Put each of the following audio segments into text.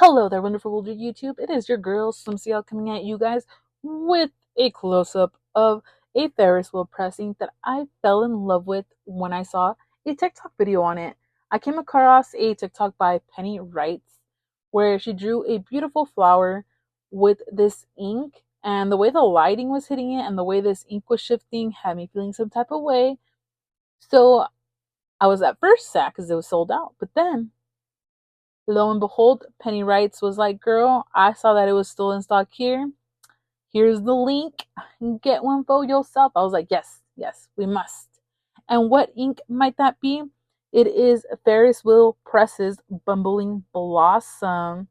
Hello there, wonderful world of YouTube. It is your girl, SwimmstaGal, coming at you guys with a close-up of a Ferris wheel pressing that I fell in love with when I saw a TikTok video on it. I came across a TikTok by Penny.Writes where she drew a beautiful flower with this ink, and the way the lighting was hitting it and the way this ink was shifting had me feeling some type of way. So I was at first sad because it was sold out, but then lo and behold, Penny.Writes was like, girl, I saw that it was still in stock here. Here's the link. Get one for yourself. I was like, yes, yes, we must. And what ink might that be? It is Ferris Wheel Press's Bumbling Blossom.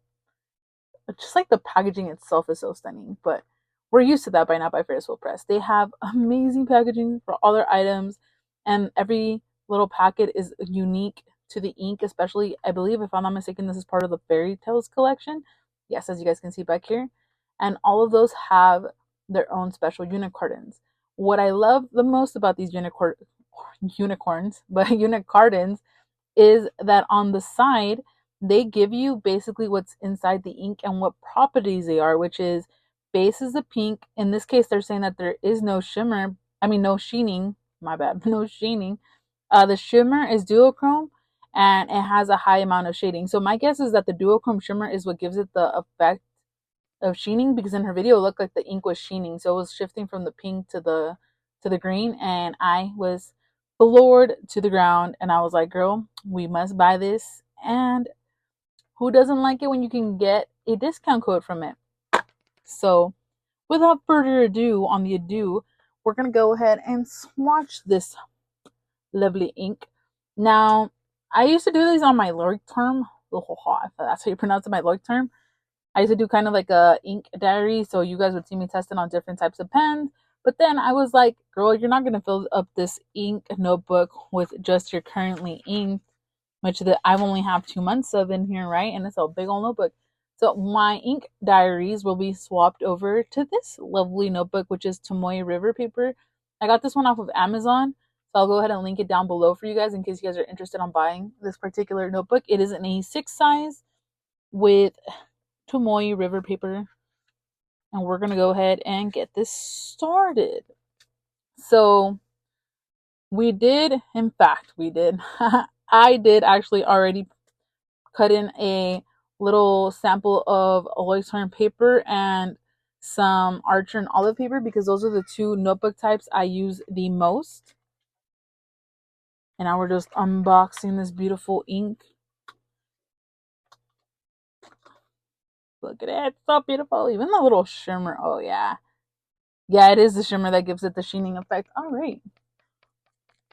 Just like the packaging itself is so stunning, but we're used to that by now by Ferris Wheel Press. They have amazing packaging for all their items, and every little packet is unique to the ink, especially, I believe, if I'm not mistaken, this is part of the FerriTales collection. Yes, as you guys can see back here. And all of those have their own special unicorns. What I love the most about these unicorns, but unicorns, is that on the side, they give you basically what's inside the ink and what properties they are, which is base is a pink. In this case, they're saying that there is no shimmer. I mean, no sheening. My bad. No sheening. The shimmer is duochrome and it has a high amount of shading. So my guess is that the duochrome shimmer is what gives it the effect of sheening, because in her video it looked like the ink was sheening. So it was shifting from the pink to the green, and I was floored to the ground, and I was like, girl, we must buy this. And who doesn't like it when you can get a discount code from it? So without further ado, we're gonna go ahead and swatch this lovely ink. Now, I used to do these on my Leuchtturm. If that's how you pronounce it, my Leuchtturm. I used to do kind of like a ink diary, so you guys would see me testing on different types of pens. But then I was like, girl, you're not gonna fill up this ink notebook with just your currently inked, which that I've only have 2 months of in here, right? And it's a big old notebook. So my ink diaries will be swapped over to this lovely notebook, which is Tomoe River Paper. I got this one off of Amazon, so I'll go ahead and link it down below for you guys in case you guys are interested on buying this particular notebook. It is an A6 size with Tomoe River Paper, and we're gonna go ahead and get this started. So we did, in fact, I did actually already cut in a little sample of Leuchtturm paper and some Archer and olive paper, because those are the two notebook types I use the most. And now we're just unboxing this beautiful ink. Look at it, it's so beautiful. Even the little shimmer, oh yeah. Yeah, it is the shimmer that gives it the sheening effect. Alrighty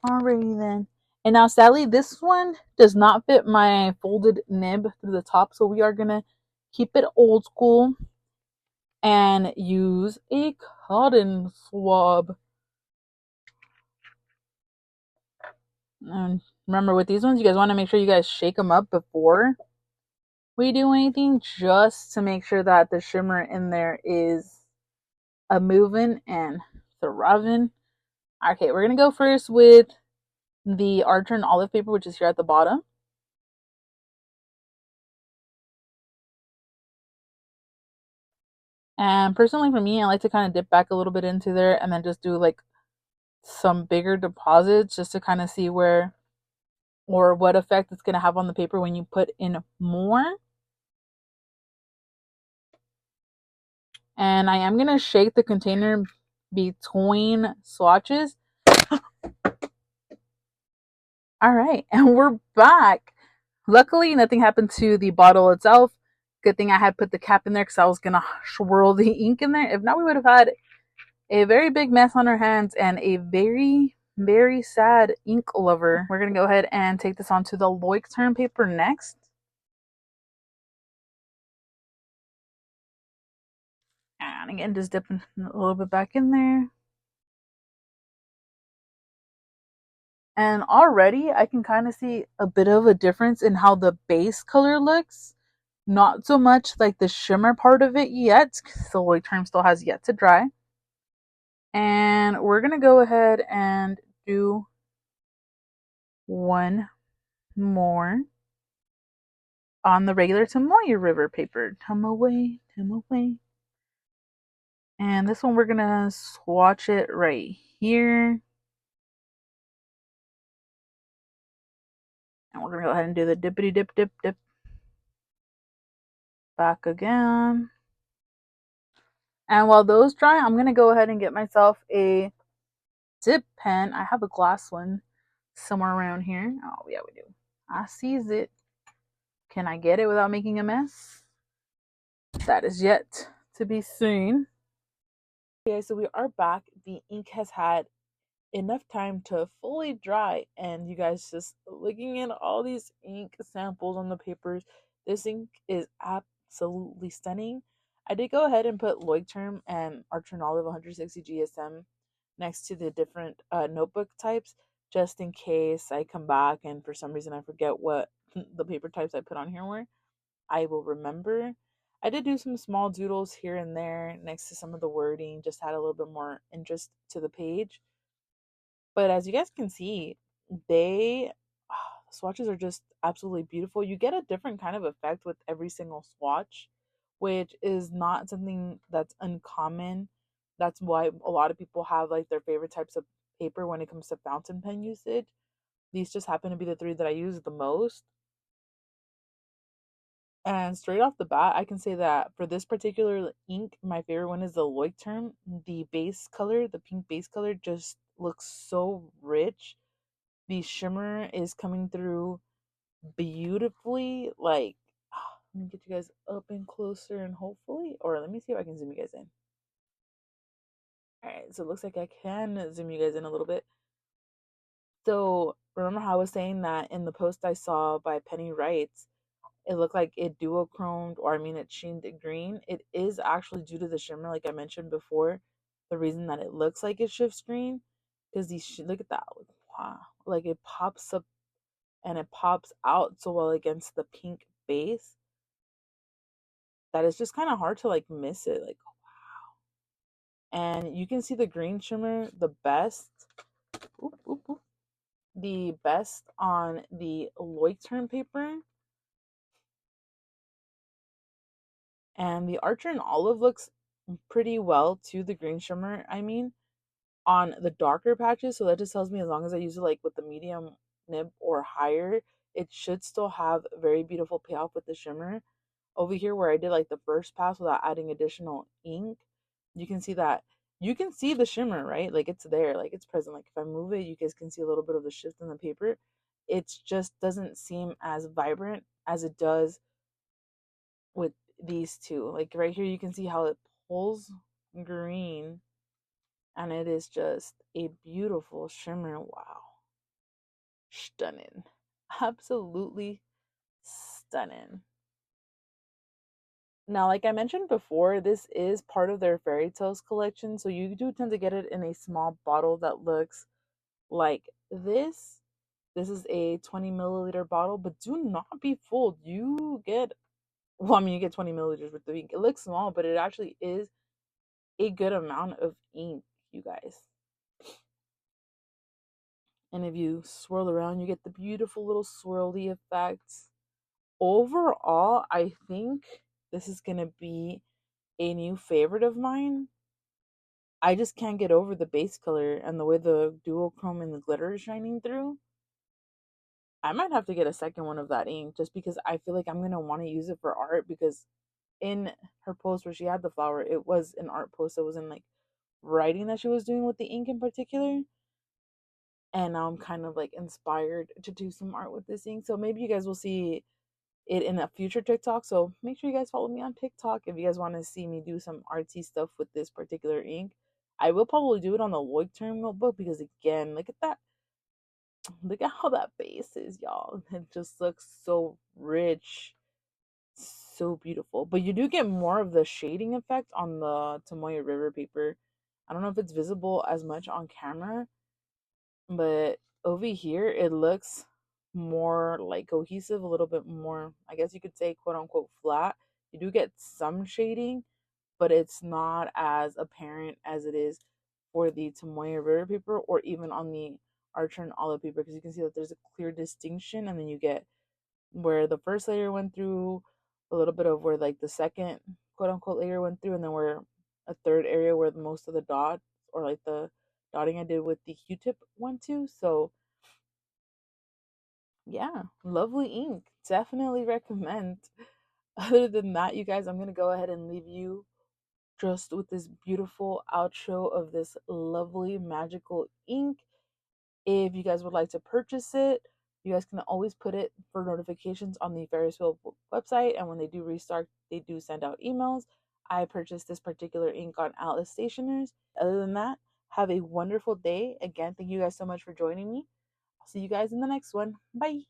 then. And now sadly, this one does not fit my folded nib through the top, so we are gonna keep it old school and use a cotton swab. And remember, with these ones, you guys want to make sure you guys shake them up before we do anything, just to make sure that the shimmer in there is a moving and thriving. Okay, we're gonna go first with the Archer and olive paper, which is here at the bottom. And personally for me, I like to kind of dip back a little bit into there and then just do like some bigger deposits just to kind of see where or what effect it's going to have on the paper when you put in more. And I am going to shake the container between swatches. All right, and we're back. Luckily, nothing happened to the bottle itself. Good thing I had put the cap in there because I was going to swirl the ink in there. If not, we would have had a very big mess on our hands and a very, very sad ink lover. We're going to go ahead and take this onto the Leuchtturm paper next. And again, just dipping a little bit back in there. And already I can kind of see a bit of a difference in how the base color looks. Not so much like the shimmer part of it yet, because the Leuchtturm still has yet to dry. And we're going to go ahead and do one more. on the regular Tomoe River Paper. Tomoe, Tomoe. And this one we're gonna swatch it right here. And we're gonna go ahead and do the dippity dip dip dip. Back again. And while those dry, I'm gonna go ahead and get myself a dip pen. I have a glass one somewhere around here. Oh yeah, we do. I sees it. Can I get it without making a mess? That is yet to be seen. Okay, so we are back. The ink has had enough time to fully dry, and you guys just looking at all these ink samples on the papers. This ink is absolutely stunning. I did go ahead and put Leuchtturm and Archer Olive 160 GSM next to the different notebook types, just in case I come back and for some reason I forget what the paper types I put on here were. I will remember. I did do some small doodles here and there next to some of the wording, just had a little bit more interest to the page. But as you guys can see, they swatches are just absolutely beautiful. You get a different kind of effect with every single swatch, which is not something that's uncommon. That's why a lot of people have like their favorite types of paper when it comes to fountain pen usage. These just happen to be the three that I use the most. And straight off the bat, I can say that for this particular ink, my favorite one is the Leuchtturm. The base color, the pink base color, just looks so rich. The shimmer is coming through beautifully. Like, let me get you guys up and closer and hopefully, or let me see if I can zoom you guys in. All right, so it looks like I can zoom you guys in a little bit. So remember how I was saying that in the post I saw by Penny.Writes, it looked like it duochromed, or I mean it sheened green. It is actually due to the shimmer, like I mentioned before. The reason that it looks like it shifts green, because these look at that, wow, like it pops up and it pops out so well against the pink base that it's just kind of hard to like miss it. Like, and you can see the green shimmer the best. Oop, oop, oop, the best on the Leuchtturm paper. And the Archer and Olive looks pretty well too, the green shimmer, I mean, on the darker patches. So that just tells me as long as I use it like with the medium nib or higher, it should still have very beautiful payoff with the shimmer. Over here where I did like the first pass without adding additional ink, you can see that you can see the shimmer, right? Like it's there, like it's present. Like if I move it, you guys can see a little bit of the shift in the paper. It just doesn't seem as vibrant as it does with these two. Like right here, you can see how it pulls green, and it is just a beautiful shimmer. Wow. Stunning. Absolutely stunning. Now, like I mentioned before, this is part of their FerriTales collection, so you do tend to get it in a small bottle that looks like this. This is a 20 milliliter bottle, but do not be fooled. You get, well, I mean, you get 20 milliliters with the ink. It looks small, but it actually is a good amount of ink, you guys. And if you swirl around, you get the beautiful little swirly effects. Overall, I think this is going to be a new favorite of mine. I just can't get over the base color and the way the duochrome and the glitter is shining through. I might have to get a second one of that ink just because I feel like I'm going to want to use it for art, because in her post where she had the flower, it was an art post. It wasn't like writing that she was doing with the ink in particular. And now I'm kind of like inspired to do some art with this ink. So maybe you guys will see it in a future TikTok. So make sure you guys follow me on TikTok if you guys want to see me do some artsy stuff with this particular ink. I will probably do it on the Leuchtturm notebook because again, look at that. Look at how that base is, y'all. It just looks so rich. So beautiful. But you do get more of the shading effect on the Tomoe River paper. I don't know if it's visible as much on camera, but over here it looks more like cohesive, a little bit more, I guess you could say, quote unquote, flat. You do get some shading, but it's not as apparent as it is for the Tomoe River paper or even on the Archer and Olive paper, because you can see that there's a clear distinction, and then you get where the first layer went through, a little bit of where like the second quote unquote layer went through, and then where a third area where most of the dots or like the dotting I did with the Q-tip went to. So yeah, lovely ink. Definitely recommend. Other than that, you guys, I'm gonna go ahead and leave you just with this beautiful outro of this lovely magical ink. If you guys would like to purchase it, you guys can always put it for notifications on the Ferris Wheel website. And when they do restart, they do send out emails. I purchased this particular ink on Atlas Stationers. Other than that, have a wonderful day. Again, thank you guys so much for joining me. I'll see you guys in the next one. Bye.